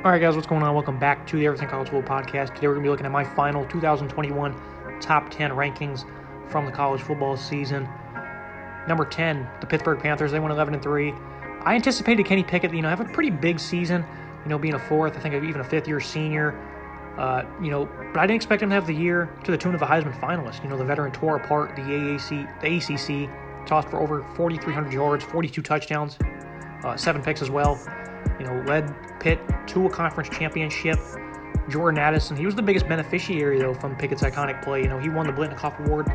All right, guys, what's going on? Welcome back to the Everything College Football Podcast. Today we're going to be looking at my final 2021 top 10 rankings from the college football season. Number 10, the Pittsburgh Panthers. They went 11-3. I anticipated Kenny Pickett, have a pretty big season, being a fourth, I think even a fifth-year senior, but I didn't expect him to have the year to the tune of a Heisman finalist. The veteran tore apart the ACC, tossed for over 4,300 yards, 42 touchdowns, 7 picks as well. Led Pitt to a conference championship. Jordan Addison, he was the biggest beneficiary, though, from Pickett's iconic play. He won the Blitnikoff Award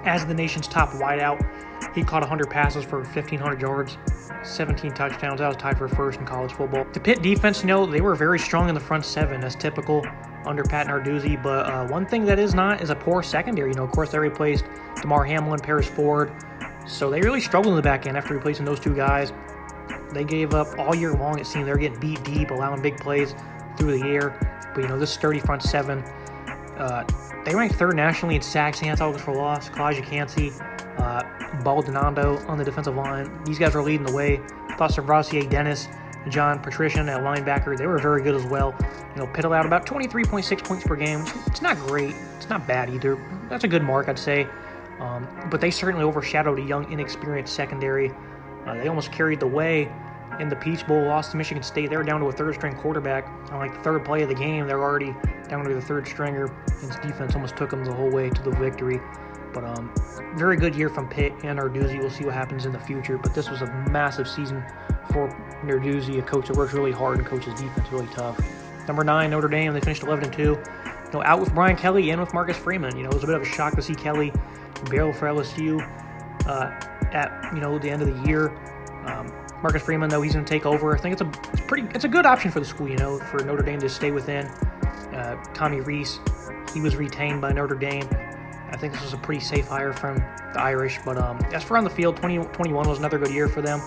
as the nation's top wideout. He caught 100 passes for 1,500 yards, 17 touchdowns. That was tied for first in college football. The Pitt defense, they were very strong in the front seven, as typical under Pat Narduzzi. But one thing that is not is a poor secondary. Of course, they replaced DeMar Hamlin, Paris Ford. So they really struggled in the back end after replacing those two guys. They gave up all year long. It seemed they were getting beat deep, allowing big plays through the air. But, this sturdy front seven, they ranked third nationally in sacks, hand tackles for loss. Kalijah Cansey, Baldonado on the defensive line. These guys were leading the way. Plus, Servassier Dennis, John Patrician at linebacker, they were very good as well. Pitt allowed about 23.6 points per game. It's not great. It's not bad either. That's a good mark, I'd say. But they certainly overshadowed a young, inexperienced secondary. They almost carried the way in the Peach Bowl, lost to Michigan State. They were down to a third-string quarterback. On the third play of the game, they were already down to the third stringer. His defense almost took them the whole way to the victory. But very good year from Pitt and Narduzzi. We'll see what happens in the future. But this was a massive season for Narduzzi, a coach that works really hard and coaches defense really tough. Number 9, Notre Dame. They finished 11-2. Out with Brian Kelly and with Marcus Freeman. It was a bit of a shock to see Kelly barrel for LSU at the end of the year. Marcus Freeman, though, he's going to take over. I think it's a good option for the school, for Notre Dame to stay within. Tommy Rees, he was retained by Notre Dame. I think this was a pretty safe hire from the Irish. But as for on the field, 2021 was another good year for them.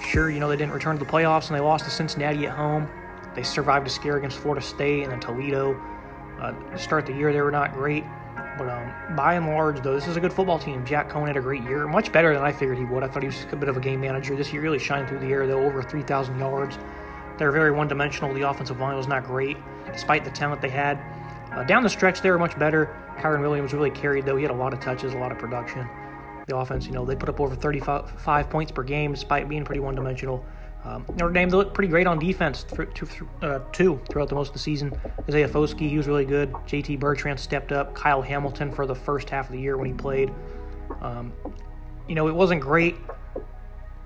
Sure, they didn't return to the playoffs, and they lost to Cincinnati at home. They survived a scare against Florida State and then Toledo. To start the year, they were not great. But by and large, though, this is a good football team. Jack Cohn had a great year, much better than I figured he would. I thought he was a bit of a game manager. This year really shined through the air, though, over 3,000 yards. They were very one-dimensional. The offensive line was not great, despite the talent they had. Down the stretch, they were much better. Kyron Williams really carried, though. He had a lot of touches, a lot of production. The offense, they put up over 35 points per game, despite being pretty one-dimensional. Notre Dame, they looked pretty great on defense, too, throughout most of the season. Isaiah Foskey, he was really good. JT Bertrand stepped up. Kyle Hamilton for the first half of the year when he played. It wasn't great.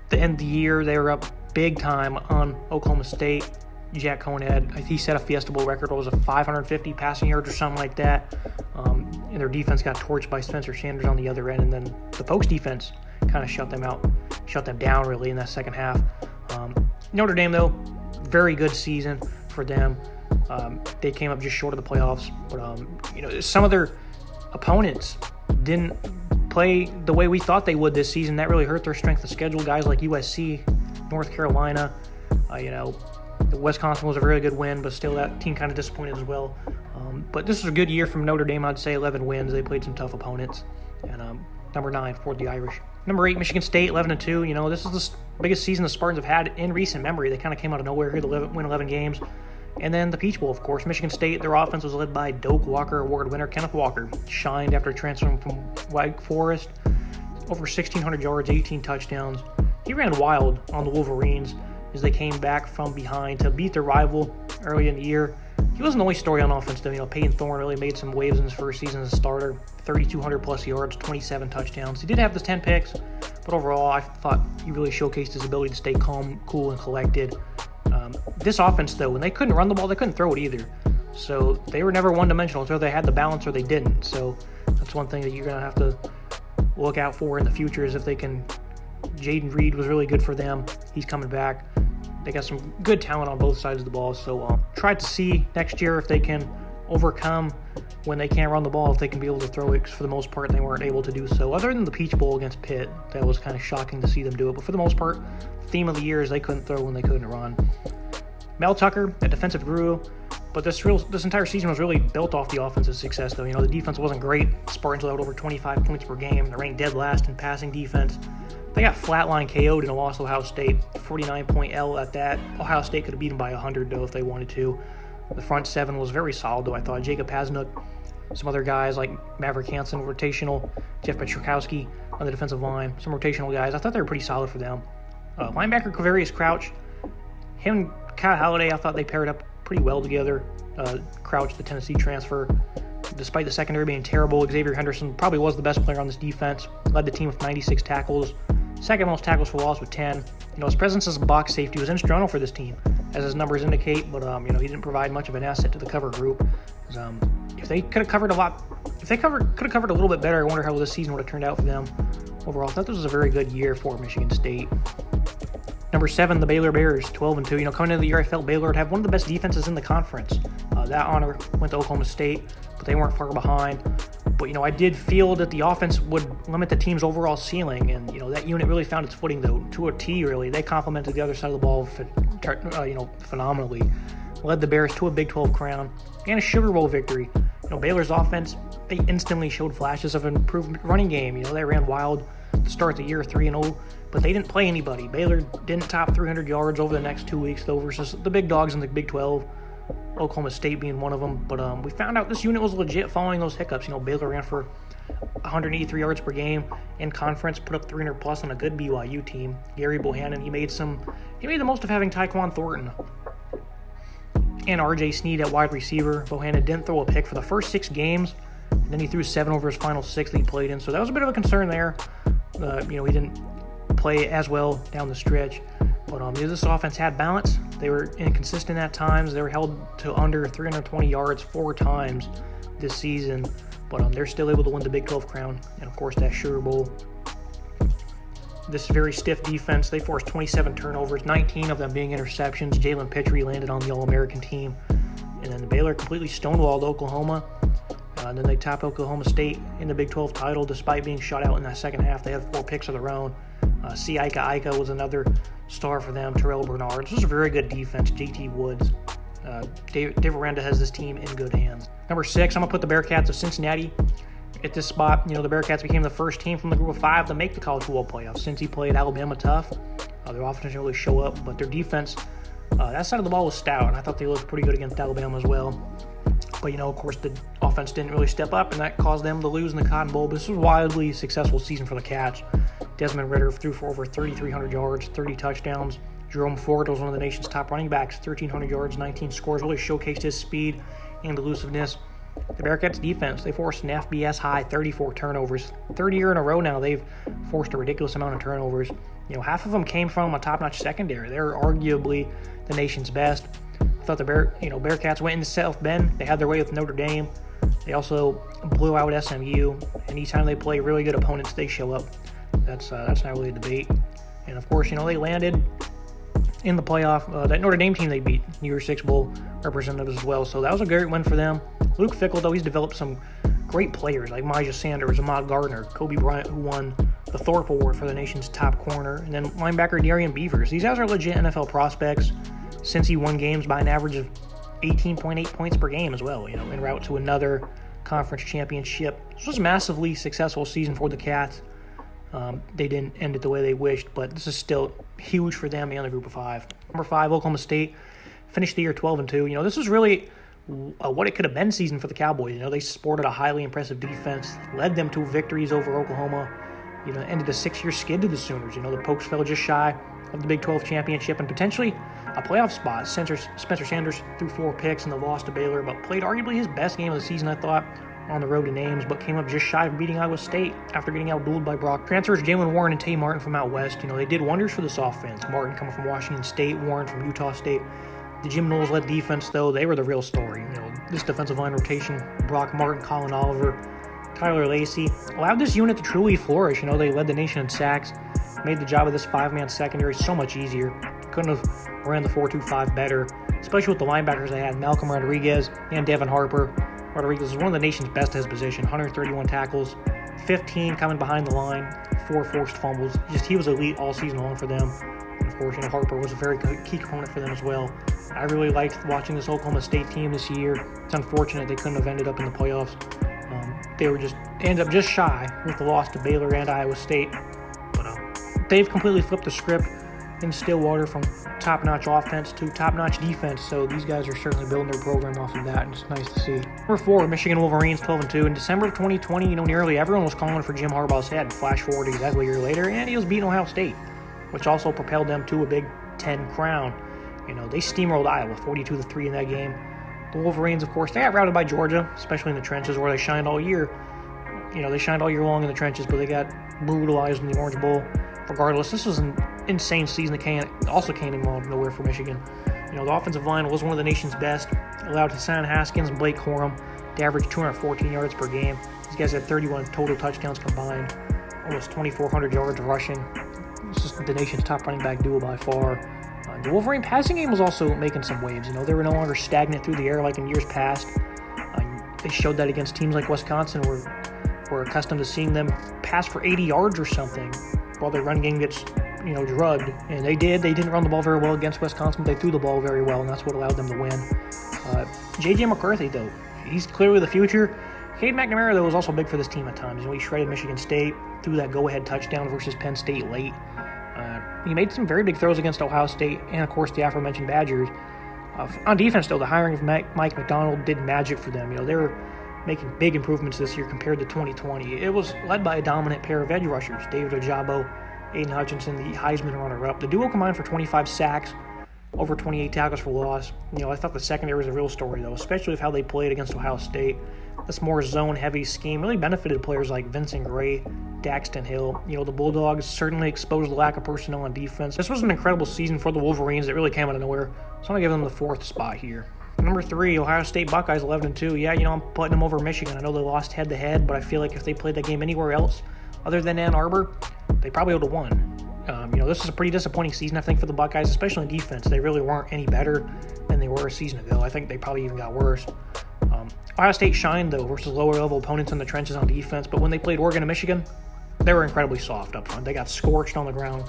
The end of the year, they were up big time on Oklahoma State. Jack Cohn he set a Fiesta Bowl record. What was it, 550 passing yards or something like that? And their defense got torched by Spencer Sanders on the other end, and then the Pokes defense kind of shut them down really in that second half. Notre Dame, though, very good season for them. They came up just short of the playoffs. But, some of their opponents didn't play the way we thought they would this season. That really hurt their strength of schedule. Guys like USC, North Carolina, Wisconsin was a very good win, but still that team kind of disappointed as well. But this was a good year from Notre Dame. I'd say 11 wins. They played some tough opponents. And number 9 for the Irish. Number 8, Michigan State, 11-2. This is the biggest season the Spartans have had in recent memory. They kind of came out of nowhere here to win 11 games. And then the Peach Bowl, of course. Michigan State, their offense was led by Doak Walker Award winner Kenneth Walker. Shined after transferring from Wake Forest. Over 1,600 yards, 18 touchdowns. He ran wild on the Wolverines as they came back from behind to beat their rival early in the year. He wasn't the only story on offense, though. Peyton Thorne really made some waves in his first season as a starter. 3,200-plus yards, 27 touchdowns. He did have the 10 picks, but overall, I thought he really showcased his ability to stay calm, cool, and collected. This offense, though, when they couldn't run the ball, they couldn't throw it either. So they were never one-dimensional. Either they had the balance or they didn't. So that's one thing that you're going to have to look out for in the future is if they can. Jaden Reed was really good for them. He's coming back. They got some good talent on both sides of the ball. So try to see next year if they can overcome when they can't run the ball, if they can be able to throw it. For the most part, they weren't able to do so. Other than the Peach Bowl against Pitt, that was kind of shocking to see them do it. But for the most part, the theme of the year is they couldn't throw when they couldn't run. Mel Tucker, a defensive guru, but this entire season was really built off the offensive success, though. The defense wasn't great. Spartans allowed over 25 points per game. They ranked dead last in passing defense. They got flatline KO'd in a loss to Ohio State, 49-point L at that. Ohio State could have beaten by 100, though, if they wanted to. The front seven was very solid, though, I thought. Jacob Hasnook, some other guys like Maverick Hansen, rotational, Jeff Petrikowski on the defensive line, some rotational guys. I thought they were pretty solid for them. Linebacker Quavarius Crouch, him and Kyle Halladay, I thought they paired up pretty well together. Crouch, the Tennessee transfer, despite the secondary being terrible, Xavier Henderson probably was the best player on this defense, led the team with 96 tackles, second most tackles for loss with 10. His presence as a box safety was instrumental for this team, as his numbers indicate, but he didn't provide much of an asset to the cover group. If they could have covered a little bit better, I wonder how this season would have turned out for them. Overall, I thought this was a very good year for Michigan State. Number 7, the Baylor Bears, 12-2. Coming into the year, I felt Baylor would have one of the best defenses in the conference. That honor went to Oklahoma State, but they weren't far behind. But, I did feel that the offense would limit the team's overall ceiling, and, that unit really found its footing, though, to a T, really. They complemented the other side of the ball, phenomenally. Led the Bears to a Big 12 crown and a Sugar Bowl victory. Baylor's offense, they instantly showed flashes of an improved running game. They ran wild to start the year 3-0, but they didn't play anybody. Baylor didn't top 300 yards over the next 2 weeks, though, versus the big dogs in the Big 12, Oklahoma State being one of them. But we found out this unit was legit following those hiccups. Baylor ran for 183 yards per game in conference, put up 300 plus on a good BYU team. Gary Bohannon, he made the most of having Tyquan Thornton and R.J. Sneed at wide receiver. Bohannon didn't throw a pick for the first 6 games, and then he threw 7 over his final 6 that he played in. So that was a bit of a concern there. He didn't play as well down the stretch. But this offense had balance. They were inconsistent at times. They were held to under 320 yards 4 times this season. But they're still able to win the Big 12 crown and, of course, that Sugar Bowl. This very stiff defense, they forced 27 turnovers, 19 of them being interceptions. Jalen Pitre landed on the All-American team. And then the Baylor completely stonewalled Oklahoma. And then they topped Oklahoma State in the Big 12 title despite being shut out in that second half. They had 4 picks of their own. Ika was another star for them. Terrell Bernard. This was a very good defense. JT Woods. Dave Aranda has this team in good hands. Number 6, I'm going to put the Bearcats of Cincinnati at this spot. The Bearcats became the first team from the group of 5 to make the college football playoffs. Since he played Alabama tough, their offense didn't really show up, but their defense, that side of the ball was stout, and I thought they looked pretty good against Alabama as well. But, of course, the offense didn't really step up, and that caused them to lose in the Cotton Bowl. But this was a wildly successful season for the Cats. Desmond Ridder threw for over 3,300 yards, 30 touchdowns. Jerome Ford was one of the nation's top running backs, 1,300 yards, 19 scores, really showcased his speed and elusiveness. The Bearcats' defense, they forced an FBS high 34 turnovers. Third year in a row now, they've forced a ridiculous amount of turnovers. Half of them came from a top-notch secondary. They're arguably the nation's best. I thought the Bearcats went into South Bend. They had their way with Notre Dame. They also blew out SMU. Anytime they play really good opponents, they show up. That's not really a debate. And, of course, they landed in the playoff. That Notre Dame team they beat, New Year's Six Bowl representatives as well. So that was a great win for them. Luke Fickell, though, he's developed some great players like Myjah Sanders, Ahmad Gardner, Kobe Bryant, who won the Thorpe Award for the nation's top corner, and then linebacker Darian Beavers. These guys are legit NFL prospects since he won games by an average of 18.8 points per game as well, en route to another conference championship. This was a massively successful season for the Cats. They didn't end it the way they wished, but this is still huge for them and the group of 5. Number 5, Oklahoma State finished the year 12-2. This was really what it could have been season for the Cowboys. They sported a highly impressive defense, led them to victories over Oklahoma. Ended a 6-year skid to the Sooners. The Pokes fell just shy of the Big 12 championship and potentially a playoff spot. Spencer Sanders threw 4 picks in the loss to Baylor, but played arguably his best game of the season, I thought, on the road to Ames, but came up just shy of beating Iowa State after getting outdueled by Brock. Transfers Jalen Warren and Tay Martin from out west, they did wonders for this offense. Martin coming from Washington State, Warren from Utah State. The Jim Knowles-led defense, though, they were the real story. This defensive line rotation, Brock Martin, Colin Oliver, Tyler Lacey, allowed this unit to truly flourish. They led the nation in sacks, made the job of this 5-man secondary so much easier. Couldn't have ran the 4-2-5 better, especially with the linebackers they had, Malcolm Rodriguez and Devin Harper. Rodriguez is one of the nation's best at his position, 131 tackles, 15 coming behind the line, 4 forced fumbles. He was elite all season long for them. And, of course, Harper was a very key component for them as well. I really liked watching this Oklahoma State team this year. It's unfortunate they couldn't have ended up in the playoffs. They ended up just shy with the loss to Baylor and Iowa State. But they've completely flipped the script in Stillwater from top-notch offense to top-notch defense, so these guys are certainly building their program off of that, and it's nice to see. Number 4, Michigan Wolverines, 12-2. In December of 2020, nearly everyone was calling for Jim Harbaugh's head. Flash forward exactly a year later, and he was beating Ohio State, which also propelled them to a Big Ten crown. They steamrolled Iowa, 42-3 in that game. The Wolverines, of course, they got routed by Georgia, especially in the trenches where they shined all year. They shined all year long in the trenches, but they got brutalized in the Orange Bowl. Regardless, this was an insane season that also came in out of nowhere for Michigan. The offensive line was one of the nation's best. Allowed Hassan Haskins and Blake Corum to average 214 yards per game. These guys had 31 total touchdowns combined, almost 2,400 yards rushing. It's just the nation's top running back duo by far. The Wolverine passing game was also making some waves. They were no longer stagnant through the air like in years past. They showed that against teams like Wisconsin, where we're accustomed to seeing them pass for 80 yards or something while their run game gets, drugged. And they did. They didn't run the ball very well against Wisconsin, but they threw the ball very well, and that's what allowed them to win. J.J. McCarthy, though, he's clearly the future. Cade McNamara, though, was also big for this team at times. He shredded Michigan State, threw that go-ahead touchdown versus Penn State late. He made some very big throws against Ohio State and, of course, the aforementioned Badgers. On defense, though, the hiring of Mike McDonald did magic for them. They were making big improvements this year compared to 2020. It was led by a dominant pair of edge rushers, David Ojabo, Aiden Hutchinson, the Heisman runner-up. The duo combined for 25 sacks, over 28 tackles for loss. I thought the secondary was a real story, though, especially with how they played against Ohio State. This more zone-heavy scheme really benefited players like Vincent Gray, Daxton Hill. The Bulldogs certainly exposed the lack of personnel on defense. This was an incredible season for the Wolverines that really came out of nowhere, so I'm going to give them the 4th spot here. Number 3, Ohio State Buckeyes, 11-2. Yeah, I'm putting them over Michigan. I know they lost head-to-head, but I feel like if they played that game anywhere else other than Ann Arbor, they probably would have won. This is a pretty disappointing season, I think, for the Buckeyes, especially in defense. They really weren't any better than they were a season ago. I think they probably even got worse. Ohio State shined, though, versus lower-level opponents in the trenches on defense, but when they played Oregon and Michigan, they were incredibly soft up front. They got scorched on the ground.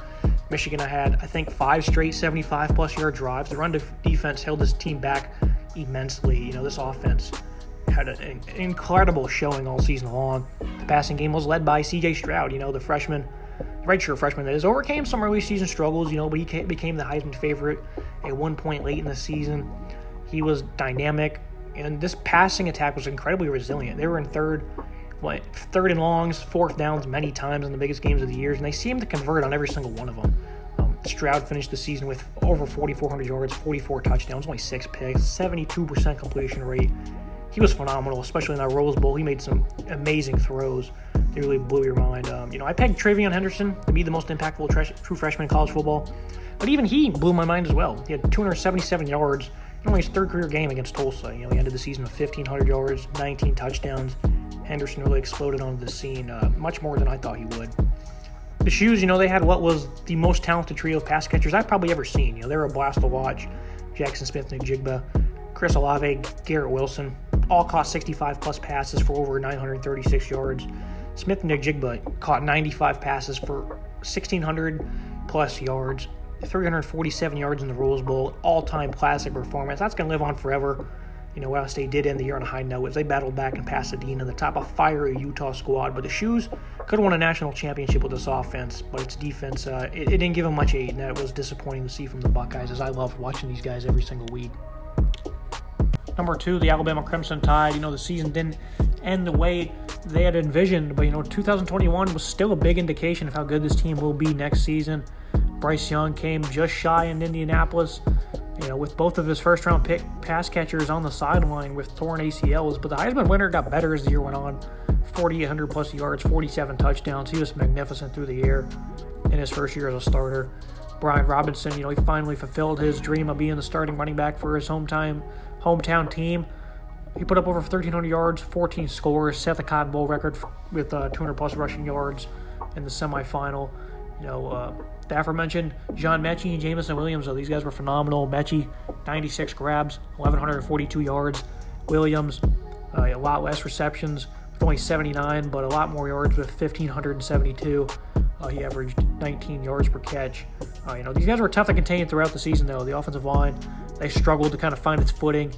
Michigan had, I think, 5 straight 75-plus yard drives. The run defense held this team back immensely. This offense had an incredible showing all season long. The passing game was led by C.J. Stroud, the freshman, redshirt freshman that has overcame some early season struggles, but he became the Heisman favorite at one point late in the season. He was dynamic, and this passing attack was incredibly resilient. They were in third and longs, 4th downs many times in the biggest games of the year, and they seemed to convert on every single one of them. Stroud finished the season with over 4,400 yards, 44 touchdowns, only 6 picks, 72% completion rate. He was phenomenal, especially in that Rose Bowl. He made some amazing throws. They really blew your mind. I pegged Trayvon Henderson to be the most impactful true freshman in college football, but even he blew my mind as well. He had 277 yards in only his 3rd career game against Tulsa. He ended the season with 1,500 yards, 19 touchdowns. Henderson really exploded onto the scene, much more than I thought he would. The Shoes, they had what was the most talented trio of pass catchers I've probably ever seen. They were a blast to watch. Jackson Smith-Njigba, Chris Olave, Garrett Wilson, all caught 65-plus passes for over 936 yards. Smith-Njigba caught 95 passes for 1,600-plus yards, 347 yards in the Rose Bowl, all-time classic performance. That's going to live on forever. Ohio State did end the year on a high note as they battled back in Pasadena, the top of fiery Utah squad. But the Shoes could have won a national championship with this offense, but its defense, it didn't give them much aid, and that was disappointing to see from the Buckeyes, as I loved watching these guys every single week. Number 2, the Alabama Crimson Tide. The season didn't end the way they had envisioned, but 2021 was still a big indication of how good this team will be next season. Bryce Young came just shy in Indianapolis, with both of his first-round pick pass catchers on the sideline with torn ACLs. But the Heisman winner got better as the year went on. 4,800-plus yards, 47 touchdowns. He was magnificent through the air in his first year as a starter. Brian Robinson, he finally fulfilled his dream of being the starting running back for his hometown team. He put up over 1,300 yards, 14 scores, set the Cotton Bowl record with 200-plus rushing yards in the semifinal. The aforementioned John Mechie and Jamison Williams, though, these guys were phenomenal. Mechie, 96 grabs, 1,142 yards. Williams, a lot less receptions with only 79, but a lot more yards with 1,572. He averaged 19 yards per catch. These guys were tough to contain throughout the season, though. The offensive line, they struggled to kind of find its footing.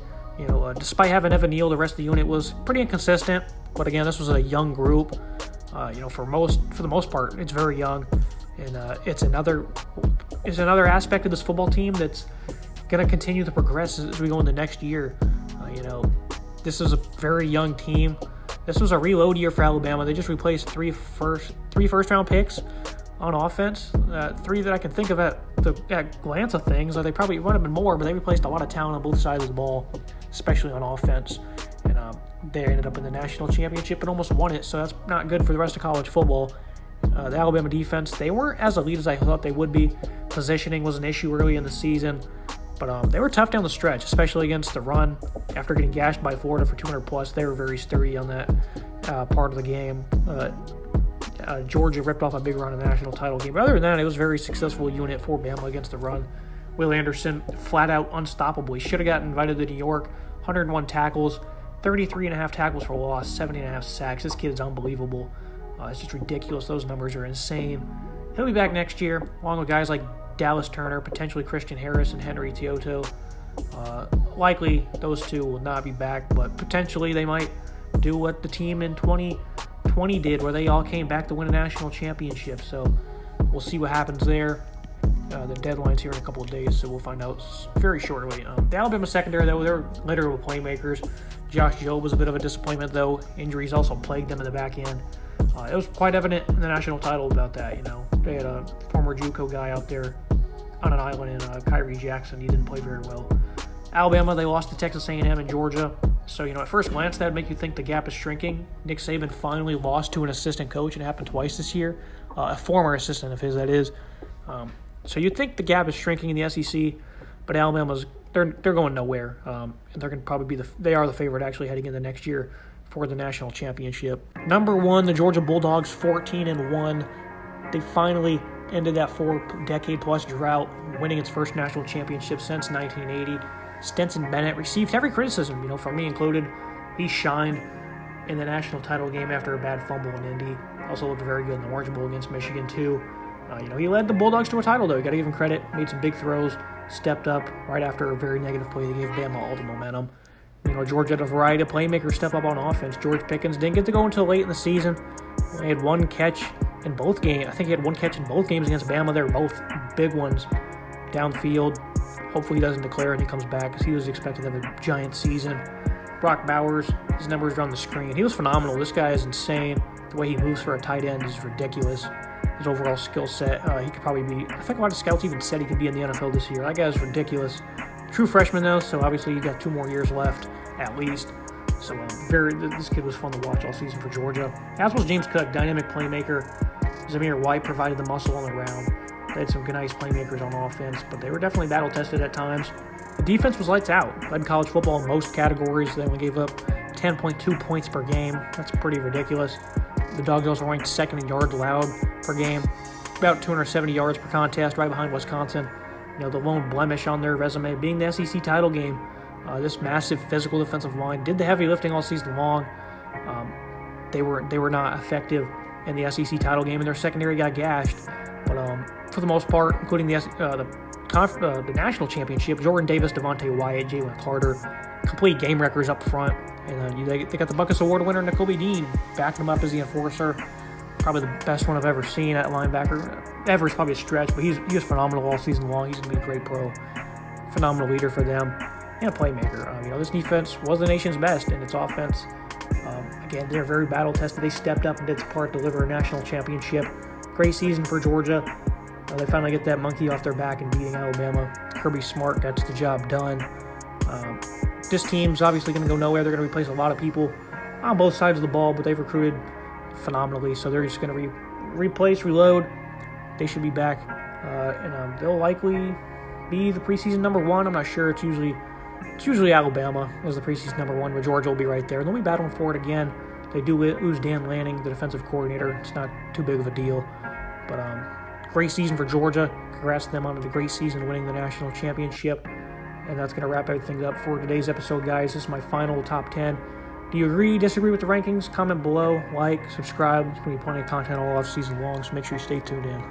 Despite having Evan Neal, the rest of the unit was pretty inconsistent. But again, this was a young group. For the most part, it's very young. And it's another aspect of this football team that's going to continue to progress as we go into next year. This is a very young team. This was a reload year for Alabama. They just replaced three first-round picks on offense. Three that I can think of at glance of things. They probably would have been more, but they replaced a lot of talent on both sides of the ball, especially on offense. And they ended up in the national championship and almost won it, so that's not good for the rest of college football. The Alabama defense, they weren't as elite as I thought they would be. Positioning was an issue early in the season, but they were tough down the stretch, especially against the run. After getting gashed by Florida for 200+, they were very sturdy on that part of the game. Georgia ripped off a big run in the national title game. But other than that, it was a very successful unit for Bama against the run. Will Anderson, flat out unstoppable. He should have gotten invited to New York. 101 tackles, 33.5 tackles for loss, 70.5 sacks. This kid is unbelievable. It's just ridiculous. Those numbers are insane. He'll be back next year, along with guys like Dallas Turner, potentially Christian Harris, and Henry Tioto. Likely, those two will not be back, but potentially they might do what the team in 2020 did, where they all came back to win a national championship. So we'll see what happens there. The deadline's here in a couple of days, so we'll find out very shortly. The Alabama secondary, though, they're literal playmakers. Josh Jobe was a bit of a disappointment, though. Injuries also plagued them in the back end. It was quite evident in the national title about that. They had a former JUCO guy out there on an island in Kyrie Jackson. He didn't play very well. Alabama, they lost to Texas A&M and Georgia. So, at first glance, that would make you think the gap is shrinking. Nick Saban finally lost to an assistant coach, and it happened twice this year. A former assistant of his, that is. So you'd think the gap is shrinking in the SEC, but Alabama's they're going nowhere, and they're going to probably be they are the favorite actually heading into next year for the national championship. Number 1, the Georgia Bulldogs, 14-1. They finally ended that 4-decade-plus drought, winning its first national championship since 1980. Stenson Bennett received heavy criticism, from me included. He shined in the national title game after a bad fumble in Indy. Also looked very good in the Orange Bowl against Michigan too. He led the Bulldogs to a title, though. You got to give him credit. Made some big throws, stepped up right after a very negative play that gave Bama all the momentum. Georgia had a variety of playmakers step up on offense. George Pickens didn't get to go until late in the season. He had one catch in both games. I think he had one catch in both games against Bama. They were both big ones downfield. Hopefully he doesn't declare and he comes back, because he was expected to have a giant season. Brock Bowers, his numbers are on the screen. He was phenomenal. This guy is insane. The way he moves for a tight end is ridiculous. His overall skill set, he could probably be, I think a lot of scouts even said he could be in the NFL this year. That guy is ridiculous. True freshman, though, so obviously you got 2 more years left, at least. So this kid was fun to watch all season for Georgia. As was James Cook, dynamic playmaker. Zamir White provided the muscle on the ground. They had some good, nice playmakers on offense, but they were definitely battle-tested at times. The defense was lights out. Led college football in most categories. They only gave up 10.2 points per game. That's pretty ridiculous. The Dogs also ranked second in yards allowed per game, about 270 yards per contest, right behind Wisconsin. The lone blemish on their resume being the SEC title game. This massive physical defensive line did the heavy lifting all season long. They were not effective in the SEC title game, and their secondary got gashed. But for the most part, including the national championship, Jordan Davis, Devontae Wyatt, Jalen Carter, complete game wreckers up front. And they got the Buckeyes Award winner, Nakobe Dean, backing him up as the enforcer. Probably the best one I've ever seen at linebacker. Ever is probably a stretch, but he was phenomenal all season long. He's going to be a great pro. Phenomenal leader for them and a playmaker. This defense was the nation's best in its offense. Again, they're very battle-tested. They stepped up and did its part, deliver a national championship. Great season for Georgia. They finally get that monkey off their back and beating Alabama. Kirby Smart gets the job done. This team's obviously going to go nowhere. They're going to replace a lot of people on both sides of the ball, but they've recruited phenomenally, so they're just going to replace, reload. They should be back, and they'll likely be the preseason number 1. I'm not sure. It's usually Alabama as the preseason number 1, but Georgia will be right there. And they'll be battling for it again. They do lose Dan Lanning, the defensive coordinator. It's not too big of a deal, but great season for Georgia. Congrats to them on the great season, winning the national championship. And that's going to wrap everything up for today's episode, guys. This is my final top 10. Do you agree, disagree with the rankings? Comment below, like, subscribe. There's going to be plenty of content all off season long, so make sure you stay tuned in.